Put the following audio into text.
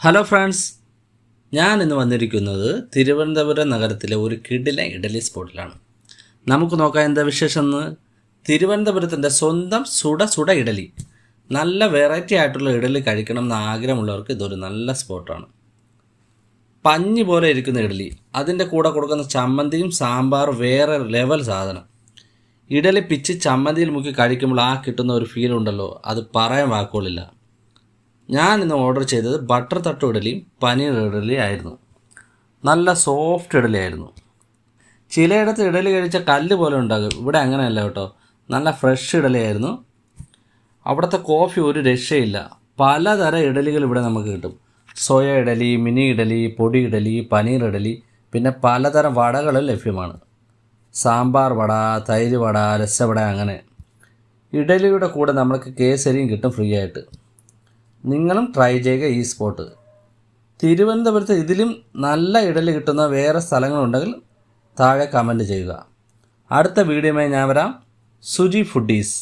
Hello friends, ഞാൻ ഇന്ന് വന്നിരിക്കുന്നത് തിരുവനന്തപുരം നഗരത്തിലെ ഒരു കിടിലൻ ഇഡലി സ്പോട്ടിലാണ്. നമുക്ക് നോക്കാം എന്താ വിശേഷം എന്ന്. തിരുവനന്തപുരത്തിൻ്റെ സ്വന്തം സുട സുട ഇഡലി, നല്ല വെറൈറ്റി ആയിട്ടുള്ള ഇഡലി കഴിക്കണം എന്ന് ആഗ്രഹമുള്ളവർക്ക് ഇതൊരു നല്ല സ്പോട്ടാണ്. പഞ്ഞി പോലെ ഇരിക്കുന്ന ഇഡലി, അതിൻ്റെ കൂടെ കൊടുക്കുന്ന ചമ്മന്തിയും സാമ്പാറും വേറെ ലെവൽ സാധനം. ഇഡലി പിച്ച് ചമ്മന്തിയിൽ മുക്കി കഴിക്കുമ്പോൾ ആ കിട്ടുന്ന ഒരു ഫീൽ ഉണ്ടല്ലോ, അത് പറയാൻ വാക്കുകളില്ല. ഞാൻ ഇന്ന് ഓർഡർ ചെയ്തത് ബട്ടർ തട്ടു ഇഡലിയും പനീർ ഇഡലി ആയിരുന്നു. നല്ല സോഫ്റ്റ് ഇഡലി ആയിരുന്നു. ചിലയിടത്ത് ഇഡലി കഴിച്ച കല്ല് പോലെ ഉണ്ടാകും, ഇവിടെ അങ്ങനെയല്ല കേട്ടോ. നല്ല ഫ്രഷ് ഇഡലി ആയിരുന്നു. അവിടുത്തെ കോഫി ഒരു രക്ഷയില്ല. പലതരം ഇഡലികൾ ഇവിടെ നമുക്ക് കിട്ടും. സോയ ഇഡലി, മിനി ഇഡലി, പൊടി ഇഡലി, പനീർ ഇഡലി, പിന്നെ പലതരം വടകളും ലഭ്യമാണ്. സാമ്പാർ വട, തൈര് വട, രസവട, അങ്ങനെ. ഇഡലിയുടെ കൂടെ നമ്മൾക്ക് കേസരിയും കിട്ടും ഫ്രീ ആയിട്ട്. നിങ്ങളും ട്രൈ ചെയ്യുക ഈ സ്പോട്ട്. തിരുവനന്തപുരത്ത് ഇതിലും നല്ല ഇഡലി കിട്ടുന്ന വേറെ സ്ഥലങ്ങളുണ്ടെങ്കിൽ താഴെ കമൻറ്റ് ചെയ്യുക. അടുത്ത വീഡിയോയുമായി ഞാൻ വരാം. സുജി ഫുഡീസ്.